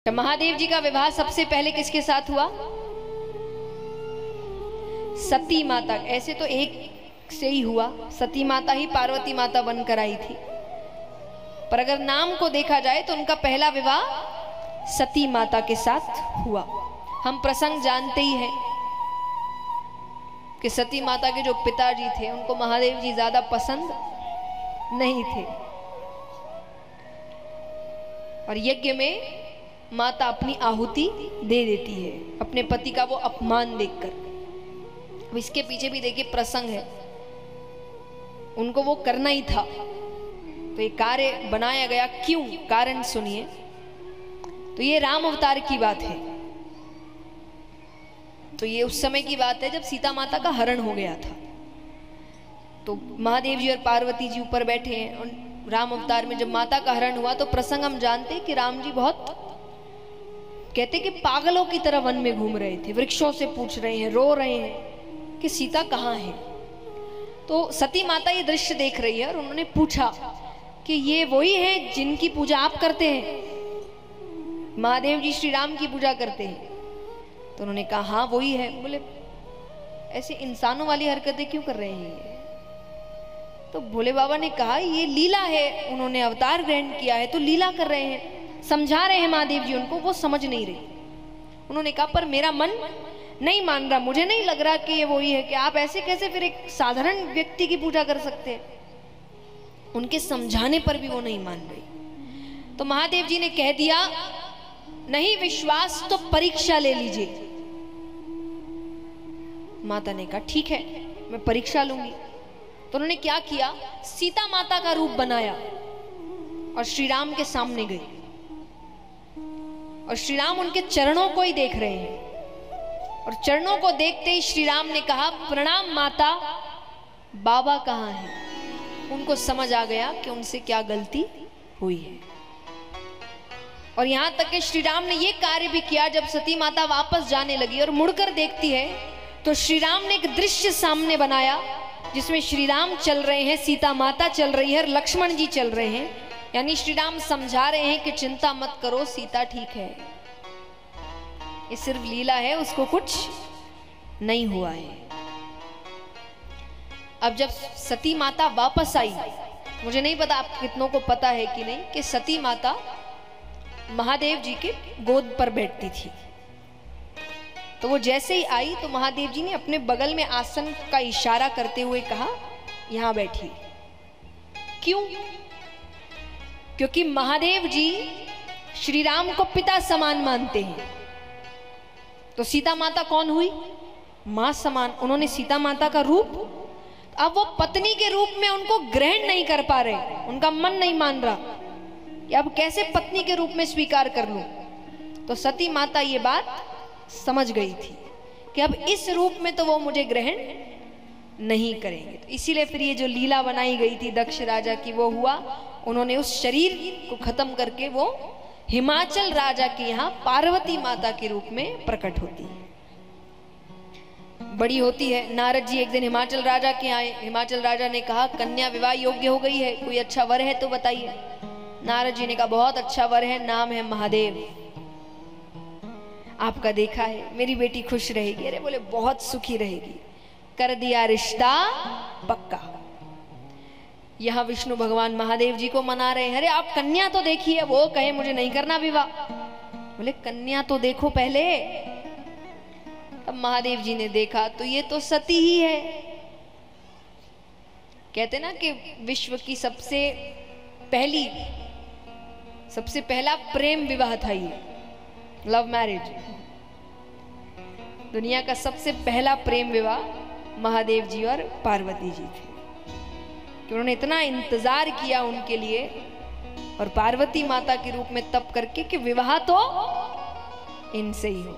महादेव जी का विवाह सबसे पहले किसके साथ हुआ? सती माता। ऐसे तो एक से ही हुआ, सती माता ही पार्वती माता बनकर आई थी, पर अगर नाम को देखा जाए तो उनका पहला विवाह सती माता के साथ हुआ। हम प्रसंग जानते ही हैं कि सती माता के जो पिताजी थे उनको महादेव जी ज्यादा पसंद नहीं थे, और यज्ञ में माता अपनी आहुति दे देती है अपने पति का वो अपमान देखकर। इसके पीछे भी देखिए प्रसंग है, उनको वो करना ही था तो ये कार्य बनाया गया। क्यों? कारण सुनिए। तो ये राम अवतार की बात है, तो ये उस समय की बात है जब सीता माता का हरण हो गया था। तो महादेव जी और पार्वती जी ऊपर बैठे हैं, और राम अवतार में जब माता का हरण हुआ तो प्रसंग हम जानते हैं कि राम जी बहुत कहते कि पागलों की तरह वन में घूम रहे थे, वृक्षों से पूछ रहे हैं, रो रहे हैं कि सीता कहाँ है। तो सती माता ये दृश्य देख रही है और उन्होंने पूछा कि ये वही है जिनकी पूजा आप करते हैं? महादेव जी श्री राम की पूजा करते हैं। तो उन्होंने कहा हाँ वही है। बोले ऐसे इंसानों वाली हरकतें क्यों कर रहे हैं ये? तो भोले बाबा ने कहा ये लीला है, उन्होंने अवतार ग्रहण किया है तो लीला कर रहे हैं। समझा रहे हैं महादेव जी उनको, वो समझ नहीं रही। उन्होंने कहा पर मेरा मन नहीं मान रहा, मुझे नहीं लग रहा कि ये वही है। कि आप ऐसे कैसे फिर एक साधारण व्यक्ति की पूजा कर सकते हैं? उनके समझाने पर भी वो नहीं मान रही। तो महादेव जी ने कह दिया नहीं विश्वास तो परीक्षा ले लीजिए। माता ने कहा ठीक है मैं परीक्षा लूंगी। तो उन्होंने क्या किया, सीता माता का रूप बनाया और श्री राम के सामने गई, और श्री राम उनके चरणों को ही देख रहे हैं। और चरणों को देखते ही श्री राम ने कहा प्रणाम माता, बाबा कहाँ हैं? उनको समझ आ गया कि उनसे क्या गलती हुई है। और यहां तक कि श्री राम ने यह कार्य भी किया, जब सती माता वापस जाने लगी और मुड़कर देखती है तो श्री राम ने एक दृश्य सामने बनाया जिसमें श्री राम चल रहे हैं, सीता माता चल रही है और लक्ष्मण जी चल रहे हैं। यानी श्री राम समझा रहे हैं कि चिंता मत करो, सीता ठीक है, ये सिर्फ लीला है, उसको कुछ नहीं हुआ है। अब जब सती माता वापस आई, मुझे नहीं पता आप कितनों को पता है कि नहीं, कि सती माता महादेव जी के गोद पर बैठती थी। तो वो जैसे ही आई तो महादेव जी ने अपने बगल में आसन का इशारा करते हुए कहा यहां बैठिए। क्यों? क्योंकि महादेव जी श्री राम को पिता समान मानते हैं। तो सीता माता कौन हुई? मां समान। उन्होंने सीता माता का रूप, अब वो पत्नी के रूप में उनको ग्रहण नहीं कर पा रहे, उनका मन नहीं मान रहा कि अब कैसे पत्नी के रूप में स्वीकार कर लूं। तो सती माता ये बात समझ गई थी कि अब इस रूप में तो वो मुझे ग्रहण नहीं करेंगे। तो इसीलिए फिर ये जो लीला बनाई गई थी दक्ष राजा की वो हुआ। उन्होंने उस शरीर को खत्म करके वो हिमाचल राजा के यहाँ पार्वती माता के रूप में प्रकट होती है, बड़ी होती है। नारद जी एक दिन हिमाचल राजा के आए। हिमाचल राजा ने कहा कन्या विवाह योग्य हो गई है, कोई अच्छा वर है तो बताइए। नारद जी ने कहा बहुत अच्छा वर है, नाम है महादेव, आपका देखा है, मेरी बेटी खुश रहेगी। अरे बोले बहुत सुखी रहेगी, कर दिया रिश्ता पक्का। यहां विष्णु भगवान महादेव जी को मना रहे हैं, अरे आप कन्या तो देखिए, वो कहे मुझे नहीं करना विवाह। बोले कन्या तो देखो पहले। अब महादेव जी ने देखा तो ये तो सती ही है। कहते ना कि विश्व की सबसे पहला प्रेम विवाह था ये, लव मैरिज। दुनिया का सबसे पहला प्रेम विवाह महादेव जी और पार्वती जी थे, कि उन्होंने इतना इंतजार किया उनके लिए, और पार्वती माता के रूप में तप करके कि विवाह तो इनसे ही हो।